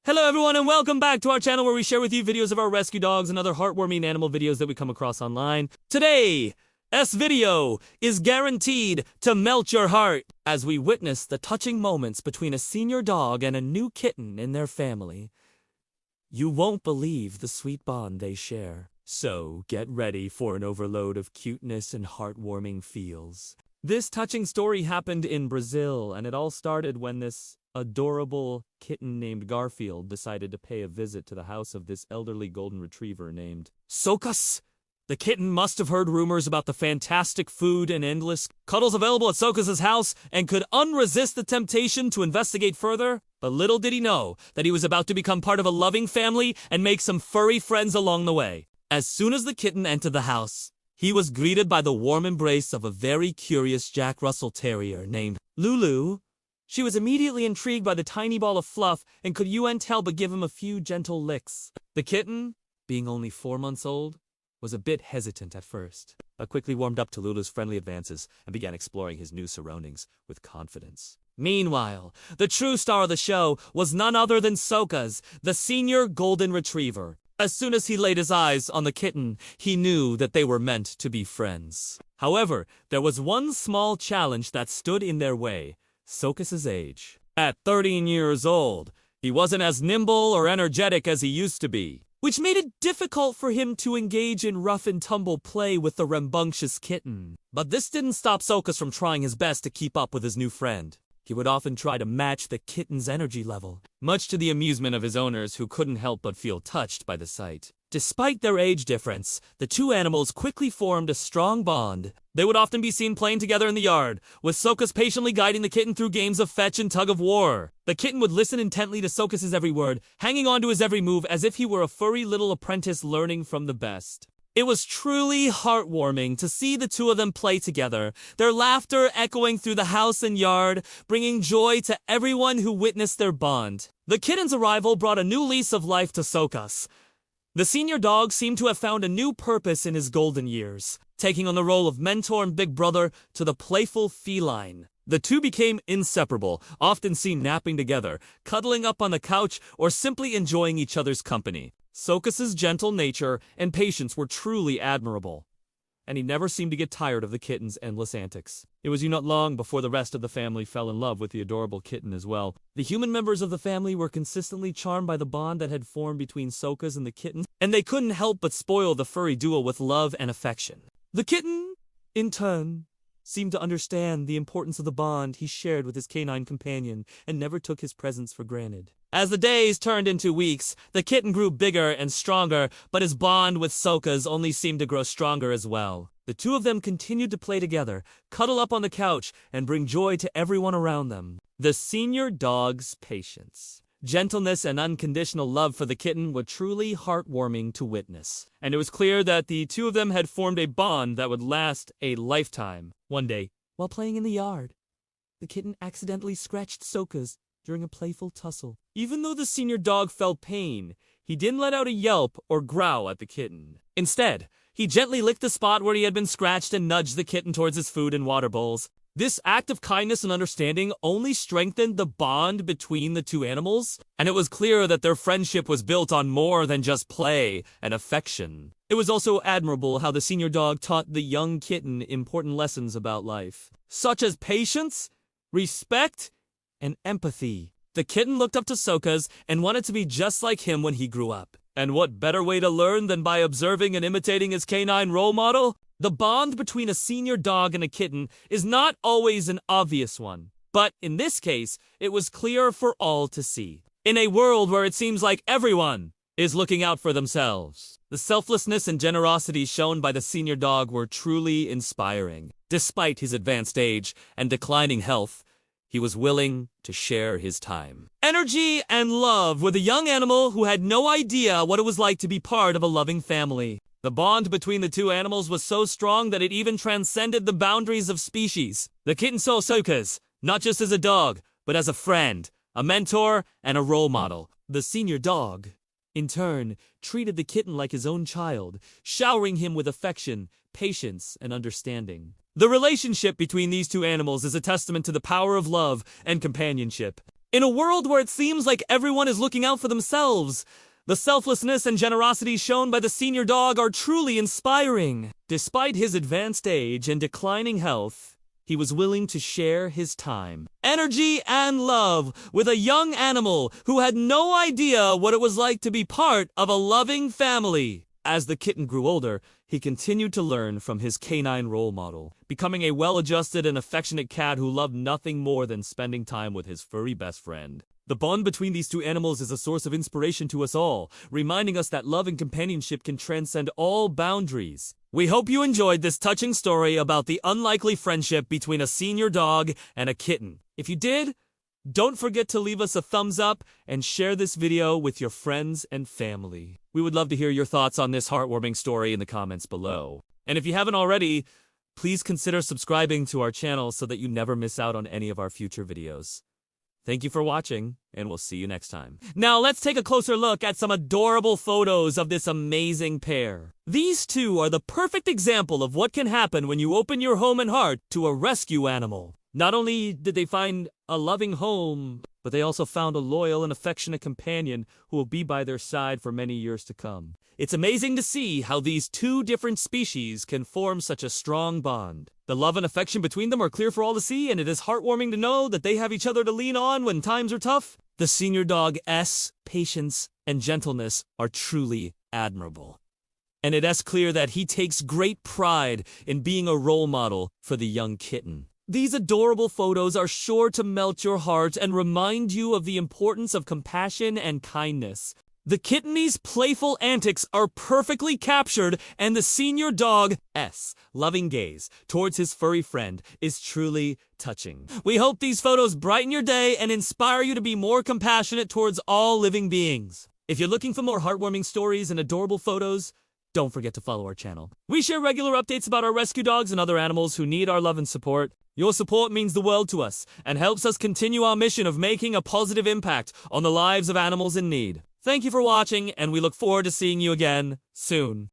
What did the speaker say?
Hello everyone and welcome back to our channel where we share with you videos of our rescue dogs and other heartwarming animal videos that we come across online. Today, this video is guaranteed to melt your heart as we witness the touching moments between a senior dog and a new kitten in their family. You won't believe the sweet bond they share. So get ready for an overload of cuteness and heartwarming feels. This touching story happened in Brazil, and it all started when this adorable kitten named Garfield decided to pay a visit to the house of this elderly golden retriever named Socas. The kitten must have heard rumors about the fantastic food and endless cuddles available at Socas' house and could unresist the temptation to investigate further. But little did he know that he was about to become part of a loving family and make some furry friends along the way. As soon as the kitten entered the house, he was greeted by the warm embrace of a very curious Jack Russell Terrier named Lulu. She was immediately intrigued by the tiny ball of fluff and could tell but give him a few gentle licks. The kitten, being only 4 months old, was a bit hesitant at first, but quickly warmed up to Lulu's friendly advances and began exploring his new surroundings with confidence. Meanwhile, the true star of the show was none other than Socas, the senior golden retriever. As soon as he laid his eyes on the kitten, he knew that they were meant to be friends. However, there was one small challenge that stood in their way: Socas' age. At 13 years old, he wasn't as nimble or energetic as he used to be, which made it difficult for him to engage in rough-and-tumble play with the rambunctious kitten. But this didn't stop Socas from trying his best to keep up with his new friend. He would often try to match the kitten's energy level, much to the amusement of his owners who couldn't help but feel touched by the sight. Despite their age difference, the two animals quickly formed a strong bond. They would often be seen playing together in the yard, with Socas patiently guiding the kitten through games of fetch and tug-of-war. The kitten would listen intently to Socas' every word, hanging on to his every move as if he were a furry little apprentice learning from the best. It was truly heartwarming to see the two of them play together, their laughter echoing through the house and yard, bringing joy to everyone who witnessed their bond. The kitten's arrival brought a new lease of life to Socas. The senior dog seemed to have found a new purpose in his golden years, taking on the role of mentor and big brother to the playful feline. The two became inseparable, often seen napping together, cuddling up on the couch, or simply enjoying each other's company. Socas' gentle nature and patience were truly admirable, and he never seemed to get tired of the kitten's endless antics. It was not long before the rest of the family fell in love with the adorable kitten as well. The human members of the family were consistently charmed by the bond that had formed between Socas and the kitten, and they couldn't help but spoil the furry duo with love and affection. The kitten, in turn, seemed to understand the importance of the bond he shared with his canine companion and never took his presence for granted. As the days turned into weeks, the kitten grew bigger and stronger, but his bond with Socas only seemed to grow stronger as well. The two of them continued to play together, cuddle up on the couch, and bring joy to everyone around them. The senior dog's patience, gentleness, and unconditional love for the kitten were truly heartwarming to witness, and it was clear that the two of them had formed a bond that would last a lifetime. One day, while playing in the yard, the kitten accidentally scratched Socas during a playful tussle. Even though the senior dog felt pain, he didn't let out a yelp or growl at the kitten. Instead, he gently licked the spot where he had been scratched and nudged the kitten towards his food and water bowls. This act of kindness and understanding only strengthened the bond between the two animals, and it was clear that their friendship was built on more than just play and affection. It was also admirable how the senior dog taught the young kitten important lessons about life, such as patience, respect, and empathy. The kitten looked up to Socas and wanted to be just like him when he grew up. And what better way to learn than by observing and imitating his canine role model? The bond between a senior dog and a kitten is not always an obvious one, but in this case, it was clear for all to see. In a world where it seems like everyone is looking out for themselves, the selflessness and generosity shown by the senior dog were truly inspiring. Despite his advanced age and declining health, he was willing to share his time, energy, and love with a young animal who had no idea what it was like to be part of a loving family. The bond between the two animals was so strong that it even transcended the boundaries of species. The kitten saw Socas not just as a dog, but as a friend, a mentor, and a role model. The senior dog, in turn, treated the kitten like his own child, showering him with affection, patience, and understanding. The relationship between these two animals is a testament to the power of love and companionship. In a world where it seems like everyone is looking out for themselves, the selflessness and generosity shown by the senior dog are truly inspiring. Despite his advanced age and declining health, he was willing to share his time, energy, and love with a young animal who had no idea what it was like to be part of a loving family. As the kitten grew older, he continued to learn from his canine role model, becoming a well-adjusted and affectionate cat who loved nothing more than spending time with his furry best friend. The bond between these two animals is a source of inspiration to us all, reminding us that love and companionship can transcend all boundaries. We hope you enjoyed this touching story about the unlikely friendship between a senior dog and a kitten. If you did, don't forget to leave us a thumbs up and share this video with your friends and family. We would love to hear your thoughts on this heartwarming story in the comments below. And if you haven't already, please consider subscribing to our channel so that you never miss out on any of our future videos. Thank you for watching, and we'll see you next time. Now let's take a closer look at some adorable photos of this amazing pair. These two are the perfect example of what can happen when you open your home and heart to a rescue animal. Not only did they find a loving home, but they also found a loyal and affectionate companion who will be by their side for many years to come. It's amazing to see how these two different species can form such a strong bond. The love and affection between them are clear for all to see, and it is heartwarming to know that they have each other to lean on when times are tough. The senior dog's patience and gentleness are truly admirable. And it is clear that he takes great pride in being a role model for the young kitten. These adorable photos are sure to melt your heart and remind you of the importance of compassion and kindness. The kitten's playful antics are perfectly captured, and the senior dog's loving gaze towards his furry friend is truly touching. We hope these photos brighten your day and inspire you to be more compassionate towards all living beings. If you're looking for more heartwarming stories and adorable photos, don't forget to follow our channel. We share regular updates about our rescue dogs and other animals who need our love and support. Your support means the world to us and helps us continue our mission of making a positive impact on the lives of animals in need. Thank you for watching, and we look forward to seeing you again soon.